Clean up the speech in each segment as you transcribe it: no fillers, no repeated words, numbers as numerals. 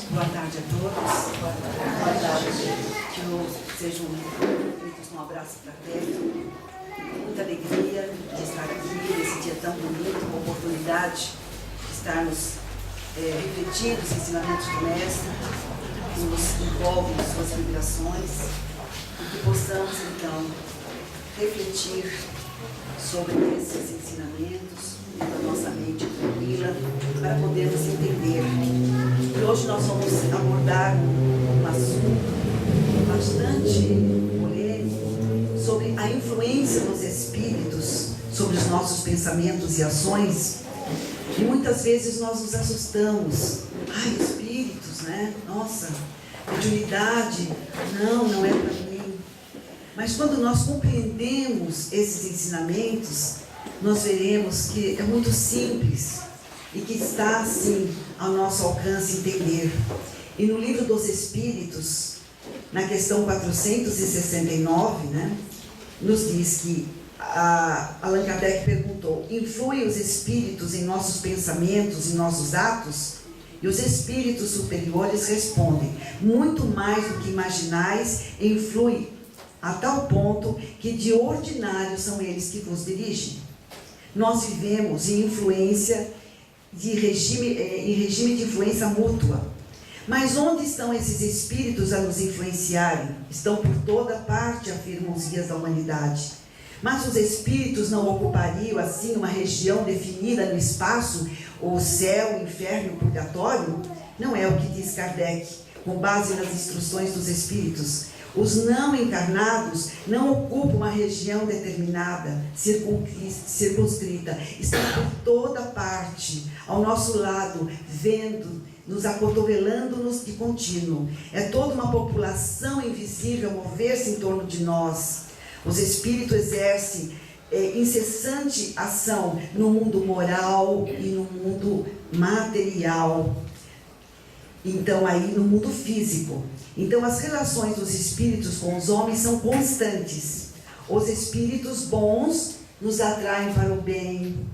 Boa tarde a todos. Boa tarde. Que sejam feitos um abraço fraterno. Muita alegria de estar aqui nesse dia tão bonito, uma oportunidade de estarmos refletindo os ensinamentos do Mestre, que nos envolvem em suas vibrações, e que possamos então refletir sobre esses ensinamentos, tendo a nossa mente tranquila, para podermos entender. E hoje nós vamos abordar um assunto bastante polêmico sobre a influência dos espíritos sobre os nossos pensamentos e ações. E muitas vezes nós nos assustamos. Ai, espíritos, né? Nossa, mediunidade, não é para mim. Mas quando nós compreendemos esses ensinamentos, nós veremos que é muito simples e que está, assim, ao nosso alcance entender. E no Livro dos Espíritos, na questão 469, né, nos diz que Allan Kardec perguntou: influem os espíritos em nossos pensamentos, em nossos atos? E os espíritos superiores respondem: muito mais do que imaginais, influem a tal ponto que de ordinário são eles que vos dirigem. Nós vivemos em influência em regime de influência mútua. Mas onde estão esses espíritos a nos influenciarem? Estão por toda parte, afirmam os guias da humanidade. Mas os espíritos não ocupariam assim uma região definida no espaço, o céu, o inferno e o purgatório? Não é o que diz Kardec, com base nas instruções dos espíritos. Os não encarnados não ocupam uma região determinada, circunscrita. Estão por toda parte, ao nosso lado, vendo, nos acotovelando-nos de contínuo. É toda uma população invisível mover-se em torno de nós. Os espíritos exercem incessante ação no mundo moral e no mundo material. Então, aí no mundo físico. Então, as relações dos espíritos com os homens são constantes. Os espíritos bons nos atraem para o bem,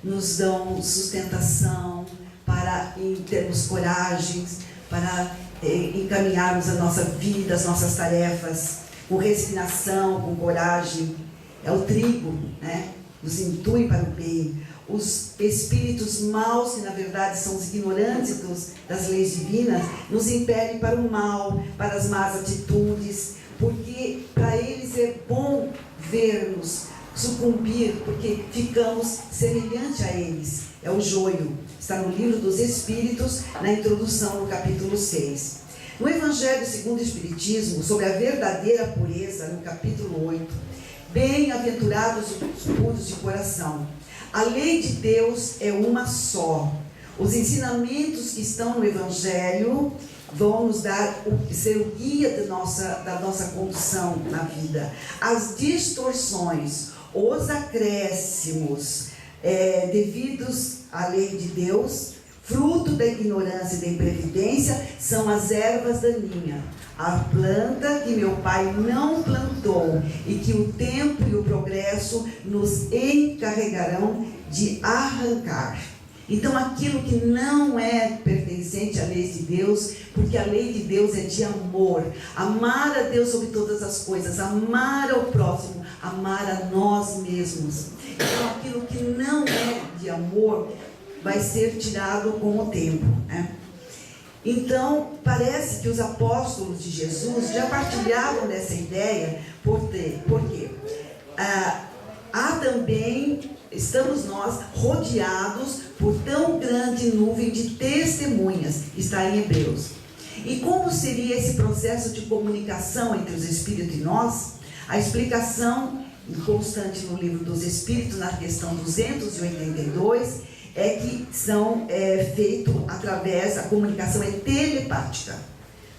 nos dão sustentação, para termos coragem, para encaminharmos a nossa vida, as nossas tarefas, com resignação, com coragem. É o trigo, né? Nos intui para o bem. Os espíritos maus, que na verdade são os ignorantes das leis divinas, nos impelem para o mal, para as más atitudes, porque para eles é bom ver-nos sucumbir, porque ficamos semelhante a eles. É o joio. Está no Livro dos Espíritos, na introdução, no capítulo 6. No Evangelho segundo o Espiritismo, sobre a verdadeira pureza, no capítulo 8, bem-aventurados os puros de coração. A lei de Deus é uma só. Os ensinamentos que estão no Evangelho vão nos ser o guia da nossa condução na vida. As distorções, os acréscimos devidos à lei de Deus, fruto da ignorância e da imprevidência, são as ervas daninhas. A planta que meu pai não plantou e que o tempo e o progresso nos encarregarão de arrancar. Então, aquilo que não é pertencente à lei de Deus, porque a lei de Deus é de amor. Amar a Deus sobre todas as coisas, amar ao próximo, amar a nós mesmos. Então, aquilo que não é de amor vai ser tirado com o tempo, né? Então, parece que os apóstolos de Jesus já partilhavam dessa ideia, porque estamos nós rodeados por tão grande nuvem de testemunhas, está em Hebreus. E como seria esse processo de comunicação entre os espíritos e nós? A explicação constante no Livro dos Espíritos, na questão 282, é que são feito através, a comunicação é telepática.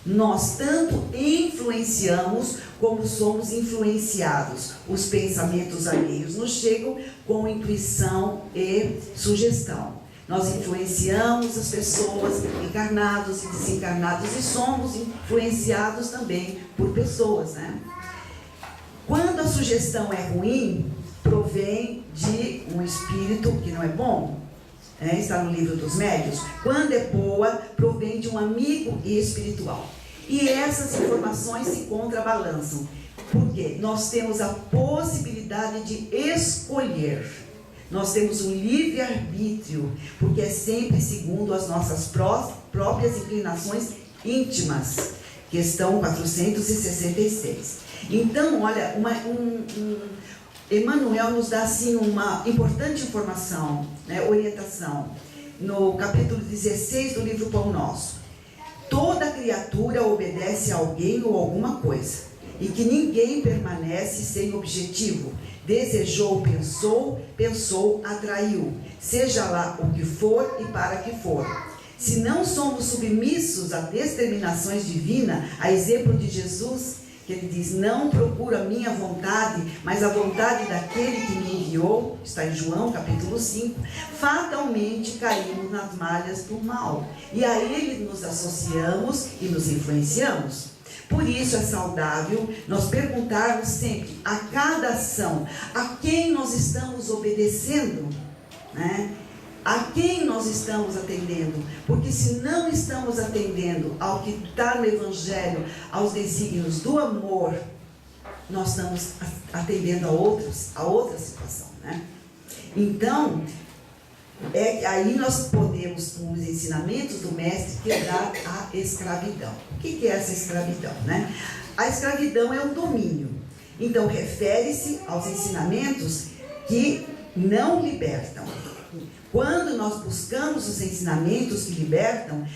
Nós tanto influenciamos como somos influenciados. Os pensamentos alheios nos chegam com intuição e sugestão. Nós influenciamos as pessoas, encarnados e desencarnados, e somos influenciados também por pessoas, né? Quando a sugestão é ruim, provém de um espírito que não é bom. está no livro dos Médiuns, quando é boa, provém de um amigo espiritual. E essas informações se contrabalançam, porque nós temos a possibilidade de escolher. Nós temos um livre-arbítrio, porque é sempre segundo as nossas próprias inclinações íntimas. Questão 466. Então, olha, Emmanuel nos dá assim uma importante informação, orientação, no capítulo 16 do livro Pão Nosso. Toda criatura obedece a alguém ou alguma coisa, e que ninguém permanece sem objetivo. Desejou, pensou, atraiu, seja lá o que for e para que for. Se não somos submissos a determinações divinas, a exemplo de Jesus, que ele diz, não procuro a minha vontade, mas a vontade daquele que me enviou, está em João capítulo 5, fatalmente caímos nas malhas do mal, e a ele nos associamos e nos influenciamos. Por isso é saudável nós perguntarmos sempre, a cada ação, a quem nós estamos obedecendo, a quem nós estamos atendendo, porque se não estamos atendendo ao que está no Evangelho, aos desígnios do amor, nós estamos atendendo a outra situação, Então, aí nós podemos, com os ensinamentos do Mestre, quebrar a escravidão. O que é essa escravidão, A escravidão é um domínio. Então, refere-se aos ensinamentos que não libertam. Quando nós buscamos os ensinamentos que libertam,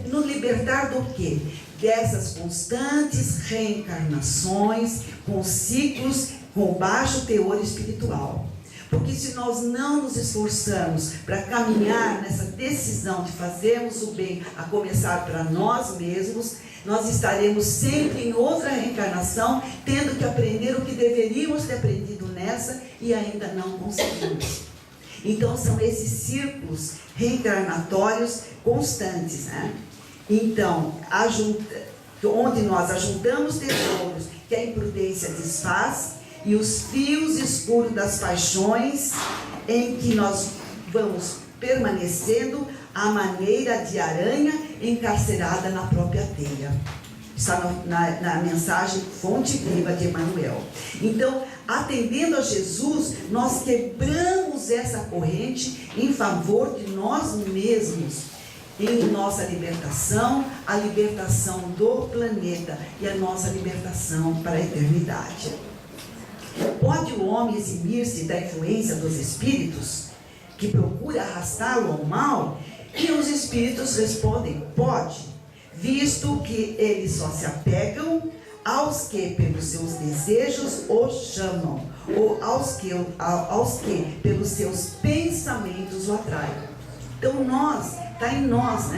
nos libertar do quê? Dessas constantes reencarnações, com ciclos, com baixo teor espiritual. Porque se nós não nos esforçamos para caminhar nessa decisão de fazermos o bem, a começar para nós mesmos, nós estaremos sempre em outra reencarnação, tendo que aprender o que deveríamos ter aprendido nessa e ainda não conseguimos. Então, são esses círculos reencarnatórios constantes, Então, onde nós ajuntamos tesouros que a imprudência desfaz e os fios escuros das paixões em que nós vamos permanecendo à maneira de aranha encarcerada na própria teia. Está na mensagem Fonte Viva de Emmanuel. Então, atendendo a Jesus, nós quebramos essa corrente em favor de nós mesmos, em nossa libertação, a libertação do planeta e a nossa libertação para a eternidade. Pode o homem eximir-se da influência dos espíritos, que procura arrastá-lo ao mal? E os espíritos respondem, pode, visto que eles só se apegam aos que pelos seus desejos o chamam, ou aos que pelos seus pensamentos o atraem. Então está em nós,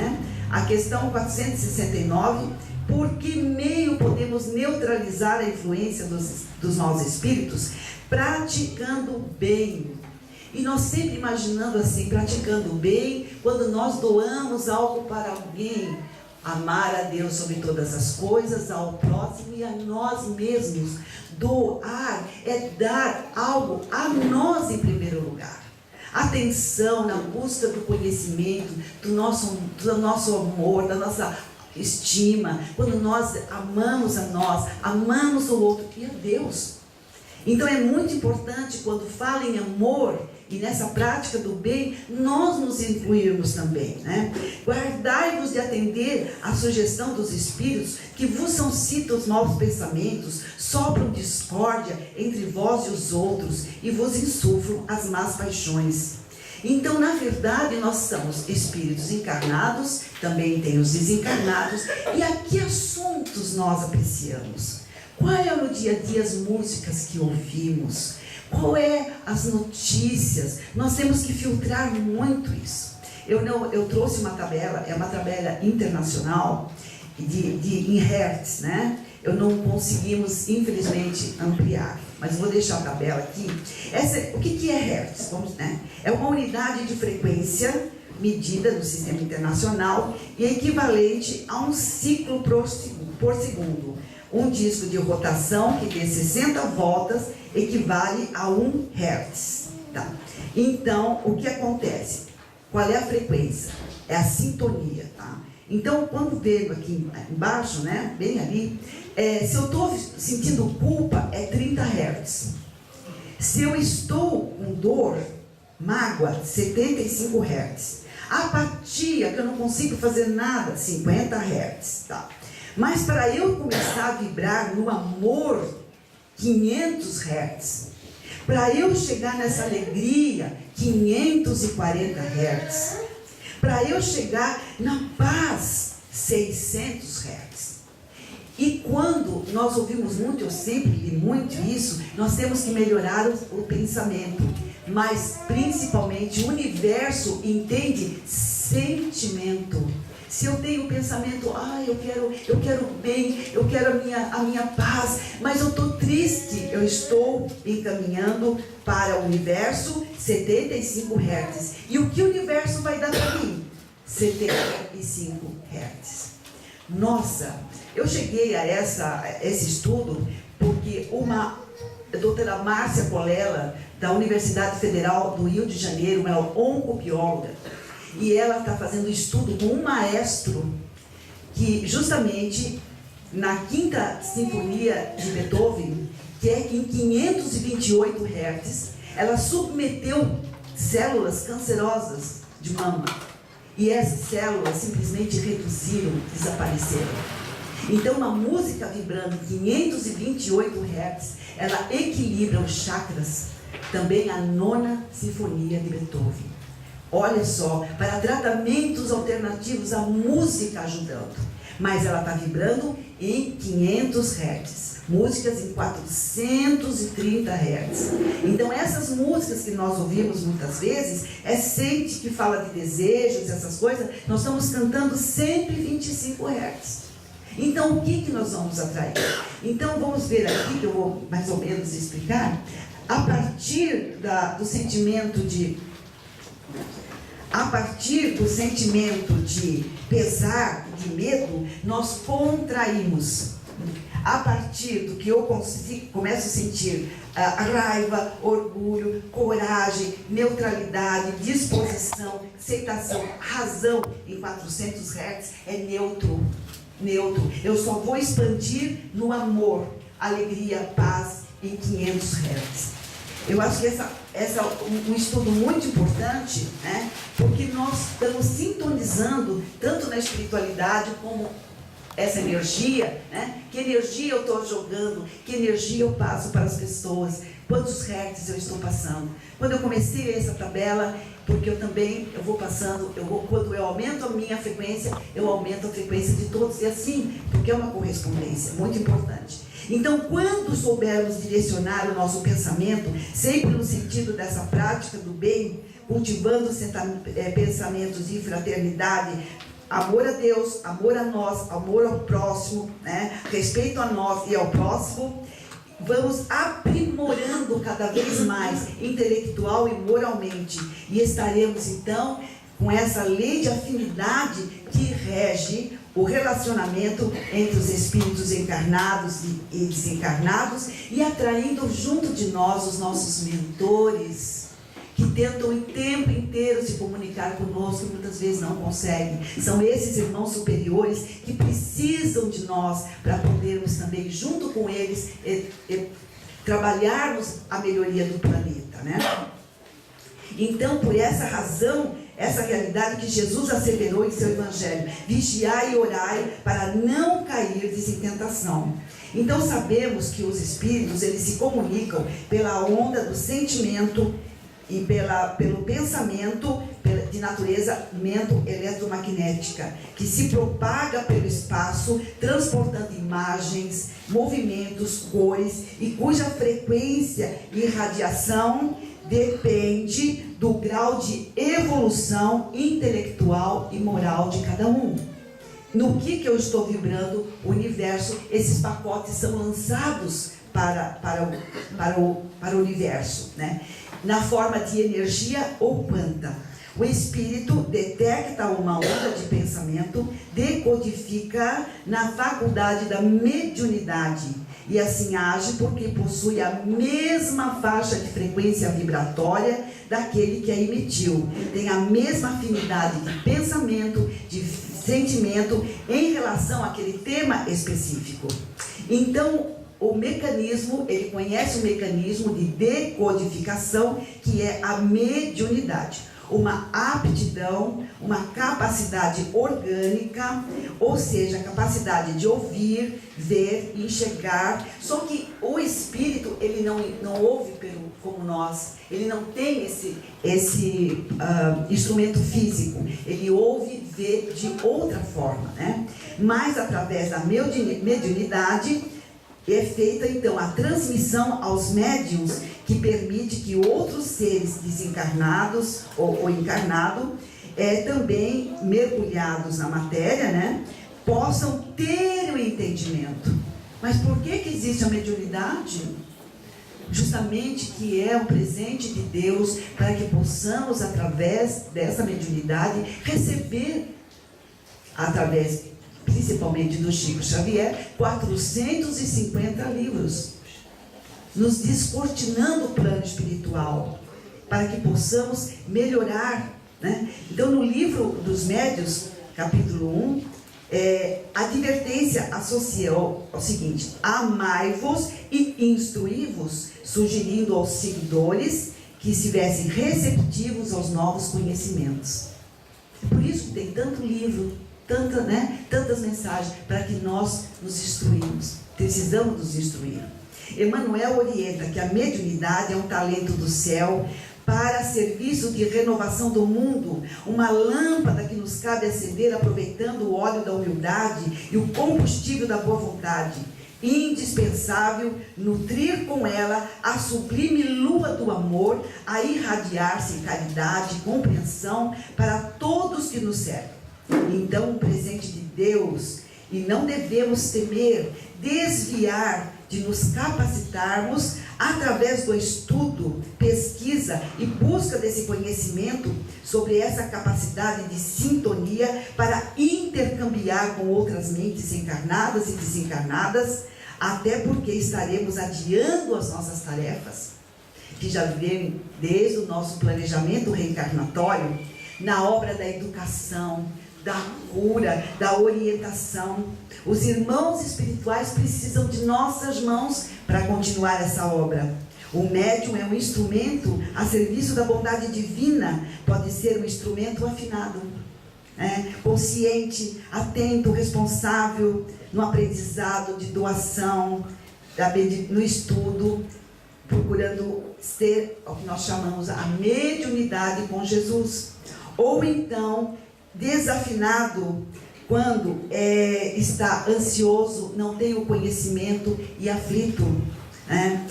A questão 469, por que meio podemos neutralizar a influência dos maus espíritos? Praticando o bem. E nós sempre imaginando assim, praticando o bem, quando nós doamos algo para alguém, amar a Deus sobre todas as coisas, ao próximo e a nós mesmos. Doar é dar algo a nós em primeiro lugar. Atenção na busca do conhecimento, do nosso amor, da nossa estima, quando nós amamos a nós, amamos o outro e a Deus. Então é muito importante, quando fala em amor e nessa prática do bem, nós nos incluirmos também, Guardai-vos de atender à sugestão dos espíritos que vos suscitam os maus pensamentos, sopram discórdia entre vós e os outros e vos insuflam as más paixões. Então, na verdade, nós somos espíritos encarnados, também tem os desencarnados, e a que assuntos nós apreciamos? Qual é no dia a dia as músicas que ouvimos? Qual é as notícias? Nós temos que filtrar muito isso. Eu trouxe uma tabela, é uma tabela internacional em hertz, Eu não conseguimos, infelizmente, ampliar, mas vou deixar a tabela aqui. O que é hertz? É uma unidade de frequência medida no sistema internacional e equivalente a um ciclo por segundo. Um disco de rotação que dê 60 voltas equivale a 1 Hz. Tá? Então, o que acontece? Qual é a frequência? É a sintonia, tá? Então, quando veio aqui embaixo, né, bem ali, se eu estou sentindo culpa, é 30 Hz. Se eu estou com dor, mágoa, 75 Hz. Apatia, que eu não consigo fazer nada, 50 Hz, tá? Mas para eu começar a vibrar no amor, 500 Hz. Para eu chegar nessa alegria, 540 Hz. Para eu chegar na paz, 600 Hz. E quando nós ouvimos muito, eu sempre li muito isso, nós temos que melhorar o pensamento. Mas principalmente o universo entende sentimento. Se eu tenho o pensamento, eu quero bem, eu quero a minha paz, mas eu estou triste, eu estou encaminhando para o universo 75 Hz. E o que o universo vai dar para mim? 75 Hz. Nossa, eu cheguei a esse estudo porque a doutora Márcia Colella, da Universidade Federal do Rio de Janeiro, uma oncobióloga, e ela está fazendo um estudo com um maestro que justamente na quinta sinfonia de Beethoven, que é em 528 Hz, ela submeteu células cancerosas de mama. E essas células simplesmente reduziram, desapareceram. Então, uma música vibrando 528 Hz, ela equilibra os chakras. Também a nona sinfonia de Beethoven. Olha só, para tratamentos alternativos, a música ajudando. Mas ela está vibrando em 500 Hz. Músicas em 430 Hz. Então, essas músicas que nós ouvimos muitas vezes, sente que fala de desejos, essas coisas, nós estamos cantando 125 Hz. Então, o que nós vamos atrair? Então, vamos ver aqui, que eu vou mais ou menos explicar, a partir do sentimento de pesar, de medo, nós contraímos. A partir do que eu começo a sentir raiva, orgulho, coragem, neutralidade, disposição, aceitação, razão em 400 Hz é neutro. Eu só vou expandir no amor, alegria, paz em 500 Hz. Eu acho que essa é um estudo muito importante, né? Porque nós estamos sintonizando tanto na espiritualidade como essa energia, né? Que energia eu estou jogando, que energia eu passo para as pessoas, quantos hertz eu estou passando. Quando eu comecei essa tabela, porque eu vou passando, quando eu aumento a minha frequência, eu aumento a frequência de todos, e assim, porque é uma correspondência muito importante. Então, quando soubermos direcionar o nosso pensamento, sempre no sentido dessa prática do bem, cultivando pensamentos de fraternidade, amor a Deus, amor a nós, amor ao próximo, né? Respeito a nós e ao próximo, vamos aprimorando cada vez mais, intelectual e moralmente, e estaremos então com essa lei de afinidade que rege o relacionamento entre os espíritos encarnados e desencarnados, e atraindo junto de nós os nossos mentores, que tentam o tempo inteiro se comunicar conosco e muitas vezes não conseguem. São esses irmãos superiores que precisam de nós para podermos também, junto com eles, trabalharmos a melhoria do planeta, né? Então, por essa razão, essa realidade que Jesus asseverou em seu Evangelho: vigiai e orai para não cairdes em tentação. Então, sabemos que os espíritos, eles se comunicam pela onda do sentimento e pelo pensamento de natureza eletromagnética, que se propaga pelo espaço, transportando imagens, movimentos, cores, e cuja frequência e radiação depende do grau de evolução intelectual e moral de cada um. No que eu estou vibrando, o universo, esses pacotes são lançados para o universo, né? Na forma de energia ou quanta. O espírito detecta uma onda de pensamento, decodifica na faculdade da mediunidade e assim age porque possui a mesma faixa de frequência vibratória daquele que a emitiu. Tem a mesma afinidade de pensamento, de sentimento em relação àquele tema específico. Então, o mecanismo, ele conhece o mecanismo de decodificação, que é a mediunidade. Uma aptidão, uma capacidade orgânica, ou seja, a capacidade de ouvir, ver, enxergar. Só que o espírito, ele não ouve como nós, ele não tem esse instrumento físico, ele ouve, vê de outra forma, né? Mas através da mediunidade é feita então a transmissão aos médiuns, que permite que outros seres desencarnados ou encarnados, também mergulhados na matéria, né, possam ter o entendimento. Mas por que existe a mediunidade? Justamente que é um presente de Deus para que possamos, através dessa mediunidade, receber, através principalmente do Chico Xavier, 450 livros, nos descortinando o plano espiritual, para que possamos melhorar, né? Então, no livro dos Médiuns, capítulo 1, a advertência associa ao seguinte: amai-vos e instruí-vos, sugerindo aos seguidores que estivessem receptivos aos novos conhecimentos. É por isso que tem tanto livro, tantas mensagens, para que nós nos instruímos. Precisamos nos instruir. Emmanuel orienta que a mediunidade é um talento do céu para serviço de renovação do mundo, uma lâmpada que nos cabe acender aproveitando o óleo da humildade e o combustível da boa vontade. Indispensável nutrir com ela a sublime lua do amor, a irradiar-se caridade e compreensão para todos que nos cercam. Então, um presente de Deus, e não devemos temer desviar de nos capacitarmos através do estudo, pesquisa e busca desse conhecimento sobre essa capacidade de sintonia para intercambiar com outras mentes encarnadas e desencarnadas, até porque estaremos adiando as nossas tarefas, que já vêm desde o nosso planejamento reencarnatório, na obra da educação, da cura, da orientação. Os irmãos espirituais precisam de nossas mãos para continuar essa obra. O médium é um instrumento a serviço da bondade divina, pode ser um instrumento afinado, consciente, atento, responsável, no aprendizado de doação, no estudo, procurando ser o que nós chamamos a mediunidade com Jesus. Ou então, desafinado, quando está ansioso, não tem o conhecimento e aflito, né?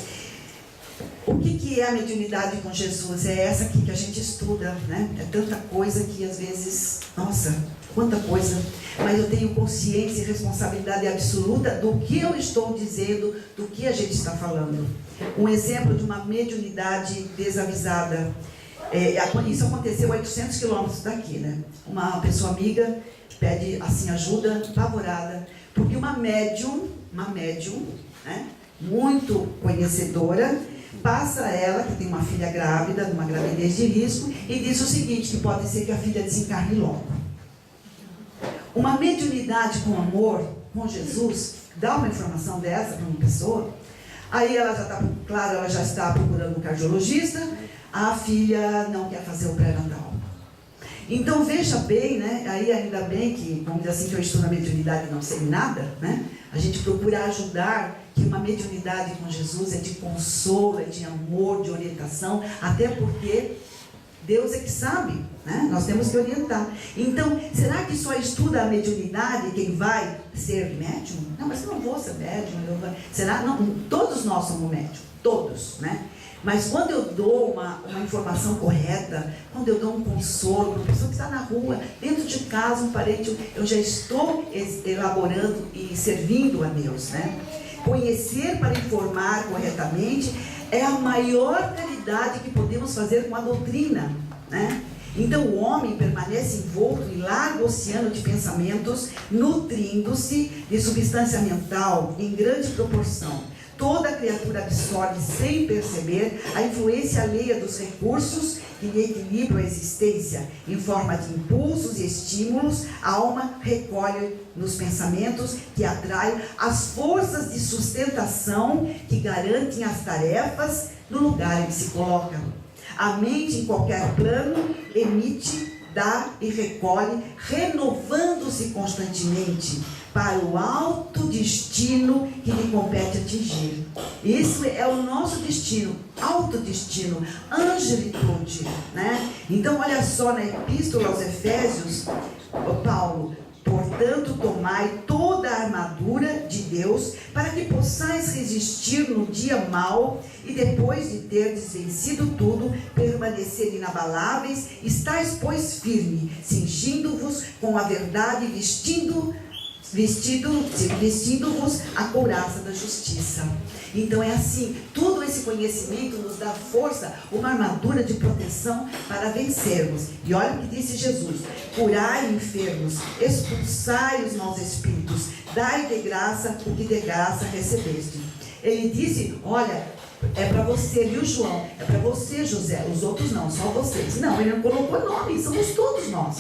O que é a mediunidade com Jesus? É essa aqui que a gente estuda, né? É tanta coisa que às vezes, nossa, quanta coisa, mas eu tenho consciência e responsabilidade absoluta do que eu estou dizendo, do que a gente está falando. Um exemplo de uma mediunidade desavisada. Isso aconteceu a 800 quilômetros daqui, né? Uma pessoa amiga pede assim ajuda, apavorada, porque uma médium, né, muito conhecedora, passa a ela, que tem uma filha grávida, numa gravidez de risco, e diz o seguinte, que pode ser que a filha desencarne logo. Uma mediunidade com amor, com Jesus, dá uma informação dessa para uma pessoa, aí ela já está, claro, ela já está procurando um cardiologista, a filha não quer fazer o pré-natal. Então veja bem, né? Aí ainda bem que, vamos dizer assim, que eu estudo a mediunidade e não sei nada, né? A gente procura ajudar, que uma mediunidade com Jesus é de consolo, é de amor, de orientação, até porque Deus é que sabe, né? Nós temos que orientar. Então, será que só estuda a mediunidade quem vai ser médium? Não, mas eu não vou ser médium. Será? Não, todos nós somos médium, todos, né? Mas quando eu dou uma informação correta, quando eu dou um consolo para uma pessoa que está na rua, dentro de casa, um parente, eu já estou elaborando e servindo a Deus, né? Conhecer para informar corretamente é a maior caridade que podemos fazer com a doutrina, né? Então o homem permanece envolto em largo oceano de pensamentos, nutrindo-se de substância mental em grande proporção. Toda criatura absorve sem perceber a influência alheia dos recursos que lhe equilibram a existência. Em forma de impulsos e estímulos, a alma recolhe nos pensamentos que atraem as forças de sustentação que garantem as tarefas no lugar em que se colocam. A mente, em qualquer plano, emite, dá e recolhe, renovando-se constantemente para o alto destino que lhe compete atingir. Isso é o nosso destino, alto destino, angelitude, né? Então, olha só, na Epístola aos Efésios, Paulo: portanto, tomai toda a armadura de Deus, para que possais resistir no dia mau, e depois de terdes vencido tudo, permanecer inabaláveis. Estais, pois, firme, cingindo-vos com a verdade, vestindo-vos a couraça da justiça. Então é assim, todo esse conhecimento nos dá força, uma armadura de proteção para vencermos. E olha o que disse Jesus: curai enfermos, expulsai os maus espíritos, dai de graça o que de graça recebeste. Ele disse: olha, é para você, viu, João? É para você, José. Os outros não, só vocês. Não, ele não colocou nome, somos todos nós.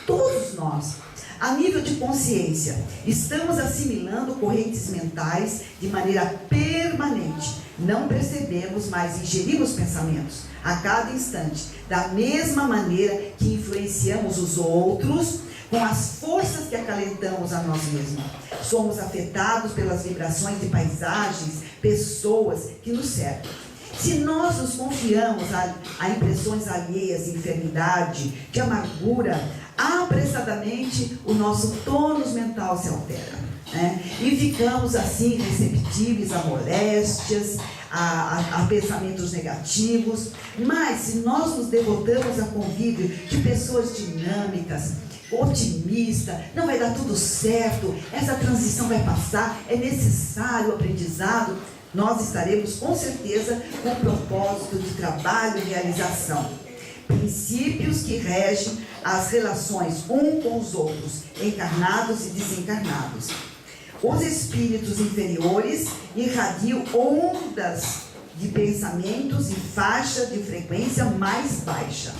Todos nós. A nível de consciência, estamos assimilando correntes mentais de maneira permanente. Não percebemos, mas ingerimos pensamentos a cada instante, da mesma maneira que influenciamos os outros com as forças que acalentamos a nós mesmos. Somos afetados pelas vibrações de paisagens, pessoas que nos cercam. Se nós nos confiamos a impressões alheias de enfermidade, de amargura, apressadamente o nosso tônus mental se altera, né? E ficamos assim receptíveis a moléstias, a pensamentos negativos. Mas se nós nos devotamos a convívio de pessoas dinâmicas, otimistas, não vai dar tudo certo, essa transição vai passar, é necessário o aprendizado, nós estaremos com certeza com propósito de trabalho e realização. Princípios que regem as relações um com os outros, encarnados e desencarnados. Os espíritos inferiores irradiam ondas de pensamentos e faixa de frequência mais baixa.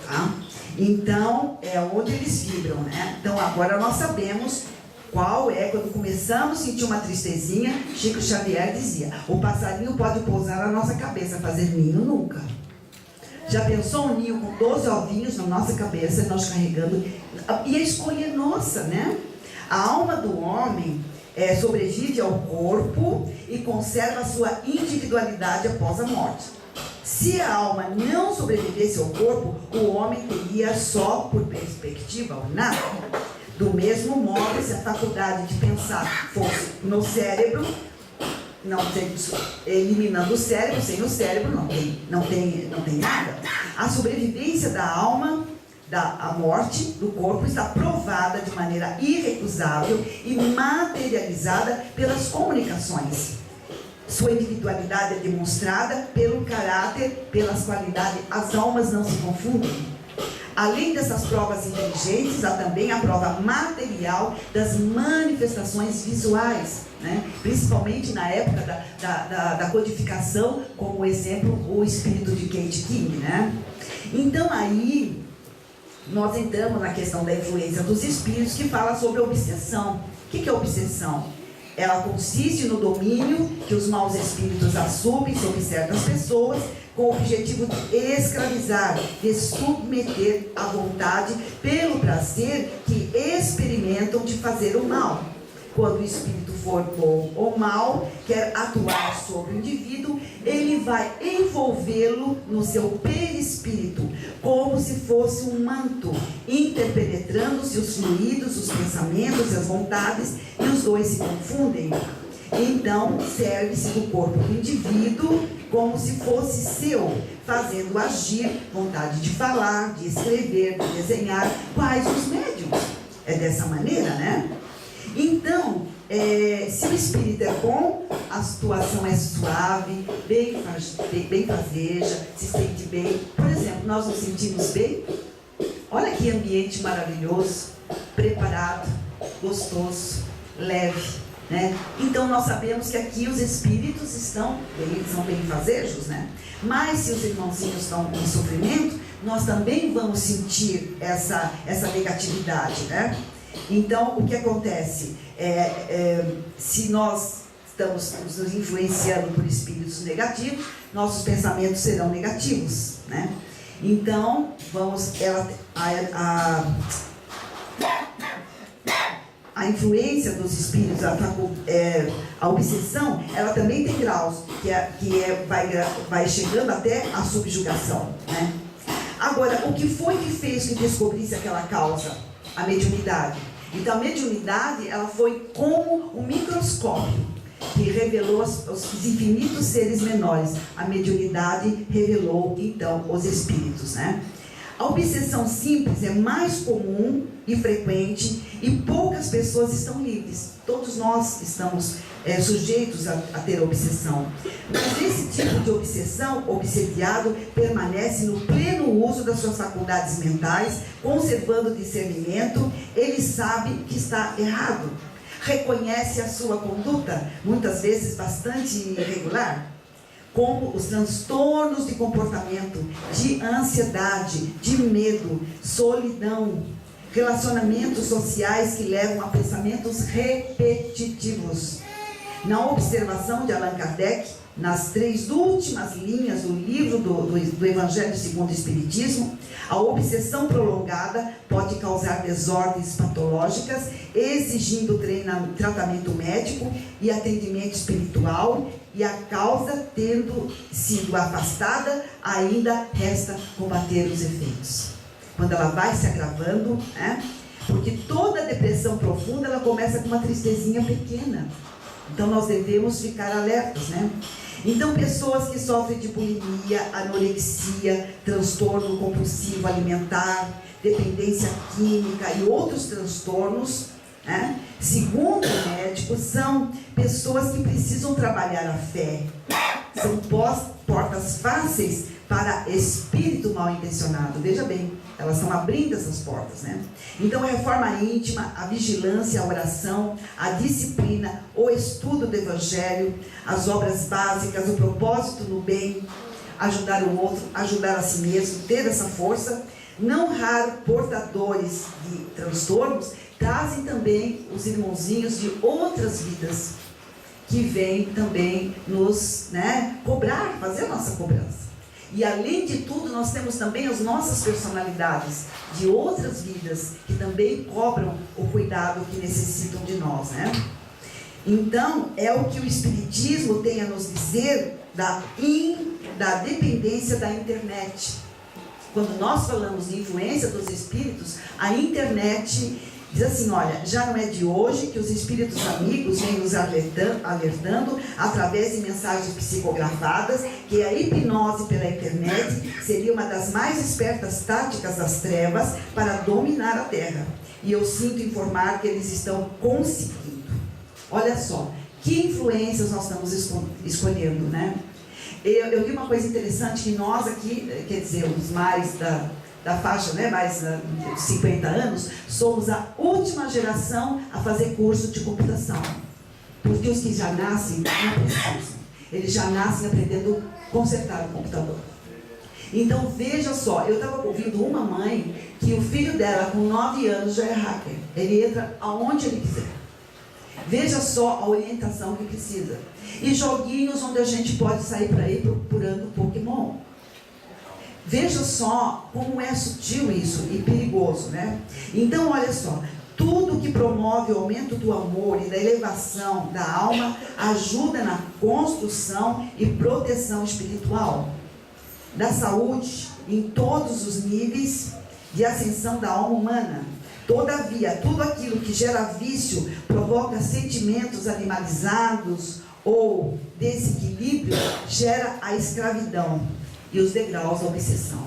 Tá? Então, é onde eles vibram, né? Então, agora nós sabemos qual é, quando começamos a sentir uma tristezinha, Chico Xavier dizia: o passarinho pode pousar na nossa cabeça, fazer ninho nunca. Já pensou um ninho com 12 ovinhos na nossa cabeça, nós carregando? E a escolha é nossa, né? A alma do homem sobrevive ao corpo e conserva a sua individualidade após a morte. Se a alma não sobrevivesse ao corpo, o homem teria só por perspectiva o nada. Do mesmo modo, se a faculdade de pensar fosse no cérebro, eliminando o cérebro, sem o cérebro não tem nada. A sobrevivência da alma, a morte do corpo, está provada de maneira irrecusável e materializada pelas comunicações. Sua individualidade é demonstrada pelo caráter, pelas qualidades. As almas não se confundem. Além dessas provas inteligentes, há também a prova material das manifestações visuais, né? Principalmente na época da codificação, como exemplo, o espírito de Kate King, né? Então aí nós entramos na questão da influência dos espíritos, que fala sobre a obsessão. O que é obsessão? Ela consiste no domínio que os maus espíritos assumem sobre certas pessoas, com o objetivo de escravizar, de submeter à vontade pelo prazer que experimentam de fazer o mal. Quando o espírito for bom ou mal, quer atuar sobre o indivíduo, ele vai envolvê-lo no seu perispírito, como se fosse um manto, interpenetrando-se os fluidos, os pensamentos e as vontades, e os dois se confundem. Então, serve-se do corpo do indivíduo como se fosse seu, fazendo agir vontade de falar, de escrever, de desenhar, quais os médiuns. É dessa maneira, né? Então, se o espírito é bom, a situação é suave, bem fazeja, se sente bem. Por exemplo, nós nos sentimos bem? Olha que ambiente maravilhoso, preparado, gostoso, leve, né? Então nós sabemos que aqui os espíritos são benfazejos, né? Mas se os irmãozinhos estão em sofrimento, nós também vamos sentir essa negatividade, né? Então o que acontece? Se nós estamos nos influenciando por espíritos negativos, nossos pensamentos serão negativos, né? Então, a influência dos espíritos, a obsessão, ela também tem graus, vai chegando até a subjugação, né? Agora, o que foi que fez que descobrisse aquela causa? A mediunidade. Então, a mediunidade, ela foi como um microscópio que revelou os infinitos seres menores. A mediunidade revelou, então, os espíritos, né? A obsessão simples é mais comum e frequente e poucas pessoas estão livres. Todos nós estamos sujeitos a ter obsessão. Mas esse tipo de obsessão, obsediado, permanece no pleno uso das suas faculdades mentais, conservando o discernimento. Ele sabe que está errado. Reconhece a sua conduta, muitas vezes bastante irregular, como os transtornos de comportamento, de ansiedade, de medo, solidão, relacionamentos sociais que levam a pensamentos repetitivos. Na observação de Allan Kardec, nas 3 últimas linhas do livro do Evangelho segundo o Espiritismo, a obsessão prolongada pode causar desordens patológicas, exigindo tratamento médico e atendimento espiritual, e a causa tendo sido afastada, ainda resta combater os efeitos. Quando ela vai se agravando, né? Porque toda depressão profunda, ela começa com uma tristezinha pequena. Então nós devemos ficar alertas, né? Então, pessoas que sofrem de bulimia, anorexia, transtorno compulsivo alimentar, dependência química e outros transtornos, né? Segundo o médico, são pessoas que precisam trabalhar a fé. São portas fáceis para espírito mal intencionado. Veja bem, elas estão abrindo essas portas, né? Então, a reforma íntima, a vigilância, a oração, a disciplina, o estudo do Evangelho, as obras básicas, o propósito no bem, ajudar o outro, ajudar a si mesmo, ter essa força. Não raro, portadores de transtornos trazem também os irmãozinhos de outras vidas, que vêm também nos, né, cobrar, fazer a nossa cobrança. E além de tudo, nós temos também as nossas personalidades de outras vidas que também cobram o cuidado que necessitam de nós, né? Então, é o que o Espiritismo tem a nos dizer da dependência da internet. Quando nós falamos de influência dos espíritos, a internet diz assim, olha, já não é de hoje que os espíritos amigos vêm nos alertando através de mensagens psicografadas que a hipnose pela internet seria uma das mais espertas táticas das trevas para dominar a Terra. E eu sinto informar que eles estão conseguindo. Olha só, que influências nós estamos escolhendo, né? Eu vi uma coisa interessante, que nós aqui, quer dizer, os mais da faixa, né, mais de 50 anos, somos a última geração a fazer curso de computação. Porque os que já nascem não precisam. Eles já nascem aprendendo a consertar o computador. Então, veja só, eu estava ouvindo uma mãe que o filho dela, com 9 anos, já é hacker. Ele entra aonde ele quiser. Veja só a orientação que precisa. E joguinhos onde a gente pode sair para ir procurando Pokémon. Veja só como é sutil isso e perigoso, né? Então, olha só, tudo que promove o aumento do amor e da elevação da alma ajuda na construção e proteção espiritual, da saúde em todos os níveis de ascensão da alma humana. Todavia, tudo aquilo que gera vício provoca sentimentos animalizados ou desequilíbrio, gera a escravidão e os degraus da obsessão.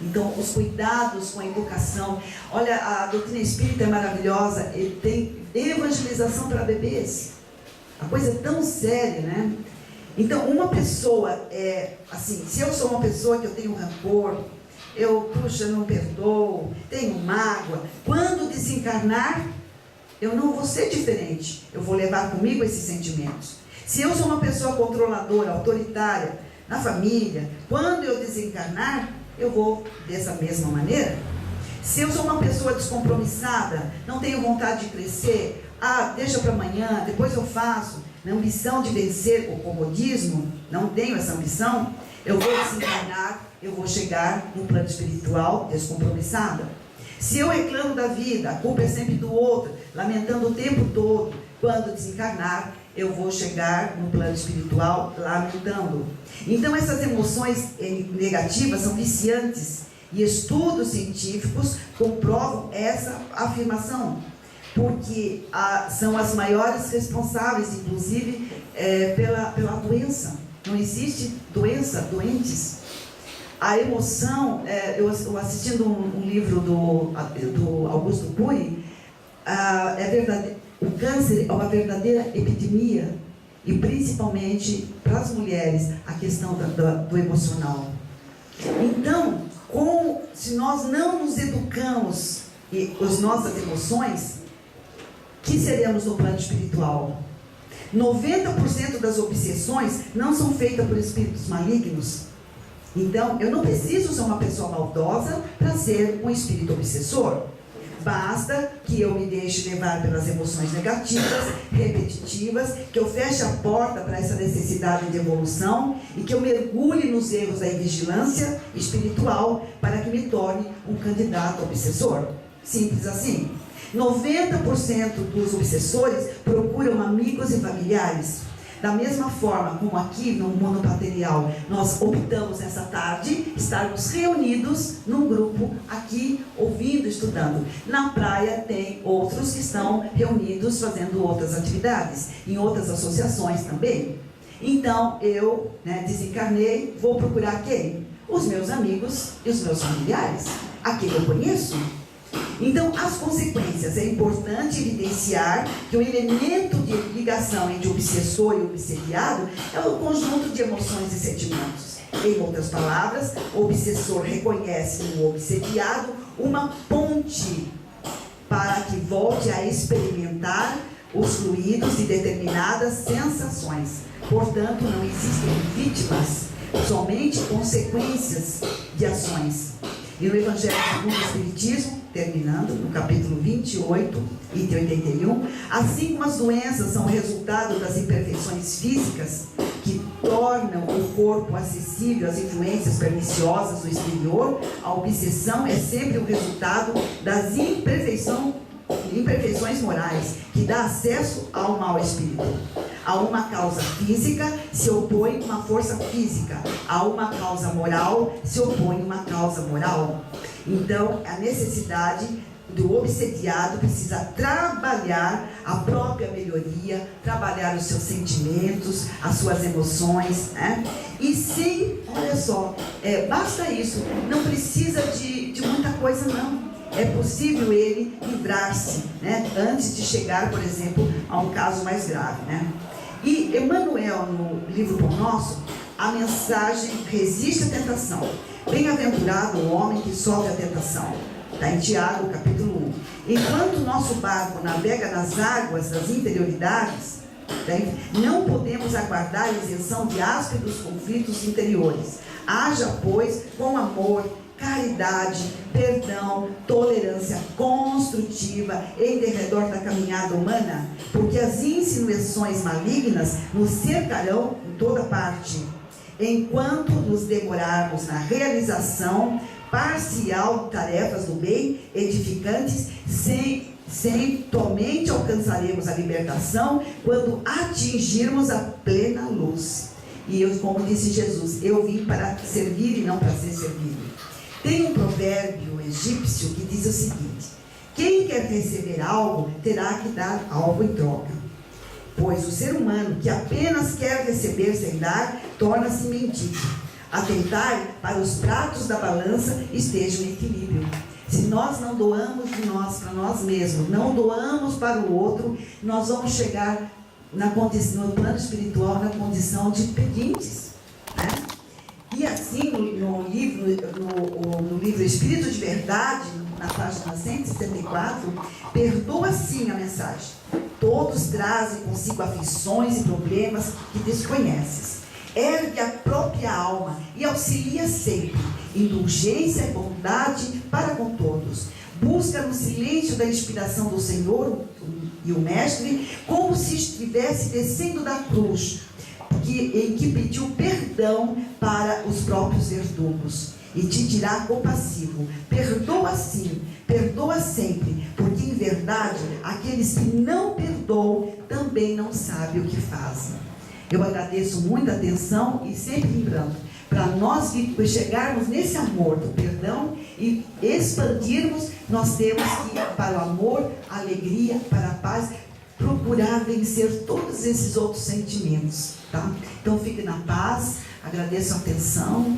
Então, os cuidados com a educação. Olha, a doutrina espírita é maravilhosa. Ele tem evangelização para bebês. A coisa é tão séria, né? Então, uma pessoa, assim, se eu sou uma pessoa que eu tenho rancor, puxa, não perdoo, tenho mágoa. Quando desencarnar, eu não vou ser diferente. Eu vou levar comigo esses sentimentos. Se eu sou uma pessoa controladora, autoritária, na família, quando eu desencarnar, eu vou dessa mesma maneira. Se eu sou uma pessoa descompromissada, não tenho vontade de crescer, deixa para amanhã, depois eu faço, na ambição de vencer o comodismo, não tenho essa ambição, eu vou desencarnar, eu vou chegar no plano espiritual descompromissada. Se eu reclamo da vida, a culpa é sempre do outro, lamentando o tempo todo, quando desencarnar, eu vou chegar no plano espiritual lamentando. Então essas emoções negativas são viciantes e estudos científicos comprovam essa afirmação, porque são as maiores responsáveis, inclusive, pela doença. Não existe doentes. A emoção, eu assistindo um livro do Augusto Cury, o câncer é uma verdadeira epidemia, e principalmente para as mulheres, a questão do emocional. Então, se nós não nos educamos as nossas emoções, que seremos no plano espiritual? 90% das obsessões não são feitas por espíritos malignos. Então, eu não preciso ser uma pessoa maldosa para ser um espírito obsessor. Basta que eu me deixe levar pelas emoções negativas, repetitivas, que eu feche a porta para essa necessidade de evolução e que eu mergulhe nos erros da invigilância espiritual para que me torne um candidato obsessor. Simples assim. 90% dos obsessores procuram amigos e familiares. Da mesma forma como aqui no mundo material nós optamos essa tarde estarmos reunidos num grupo aqui, ouvindo, estudando. Na praia tem outros que estão reunidos fazendo outras atividades, em outras associações também. Então eu desencarnei, vou procurar quem? Os meus amigos e os meus familiares, a quem eu conheço. Então, as consequências, é importante evidenciar que o elemento de ligação entre o obsessor e o obsediado é o conjunto de emoções e sentimentos. Em outras palavras, o obsessor reconhece no obsediado uma ponte para que volte a experimentar os fluidos de determinadas sensações. Portanto, não existem vítimas, somente consequências de ações. E no Evangelho segundo o Espiritismo, terminando, no capítulo 28, item 81, assim como as doenças são resultado das imperfeições físicas que tornam o corpo acessível às influências perniciosas do exterior, a obsessão é sempre o resultado das imperfeições morais, que dá acesso ao mau espírito. A uma causa física se opõe uma força física, a uma causa moral se opõe uma causa moral. Então, a necessidade do obsediado precisa trabalhar a própria melhoria, trabalhar os seus sentimentos, as suas emoções, né? E sim, olha só, basta isso, não precisa de muita coisa não. É possível ele livrar-se, né? Antes de chegar, por exemplo, a um caso mais grave, né? E Emmanuel, no livro Pão Nosso, a mensagem resiste à tentação. Bem-aventurado o homem que sofre a tentação. Está em Tiago, capítulo 1. Enquanto o nosso barco navega nas águas das interioridades, não podemos aguardar a isenção de ásperos conflitos interiores. Haja, pois, com amor, caridade, perdão, tolerância construtiva em derredor da caminhada humana, porque as insinuações malignas nos cercarão em toda parte, enquanto nos demorarmos na realização parcial de tarefas do bem edificantes, totalmente alcançaremos a libertação quando atingirmos a plena luz. E eu, como disse Jesus, eu vim para servir e não para ser servido. Tem um provérbio egípcio que diz o seguinte: quem quer receber algo, terá que dar algo em troca. Pois o ser humano que apenas quer receber sem dar, torna-se mendigo. Atentai para os pratos da balança estejam em equilíbrio. Se nós não doamos de nós para nós mesmos, não doamos para o outro, nós vamos chegar no plano espiritual na condição de pedintes, né? E assim, no livro, no livro Espírito de Verdade, na página 164, perdoa sim a mensagem. Todos trazem consigo aflições e problemas que desconheces. Ergue a própria alma e auxilia sempre. Indulgência e bondade para com todos. Busca no silêncio da inspiração do Senhor e o Mestre, como se estivesse descendo da cruz, em que pediu perdão para os próprios verdugos. E te dirá compassivo: perdoa sim, perdoa sempre, porque em verdade aqueles que não perdoam também não sabem o que fazem. Eu agradeço muito a atenção e sempre lembrando, para nós chegarmos nesse amor do perdão e expandirmos, nós temos que ir para o amor, a alegria, para a paz, procurar vencer todos esses outros sentimentos, tá? Então fique na paz, agradeço a atenção.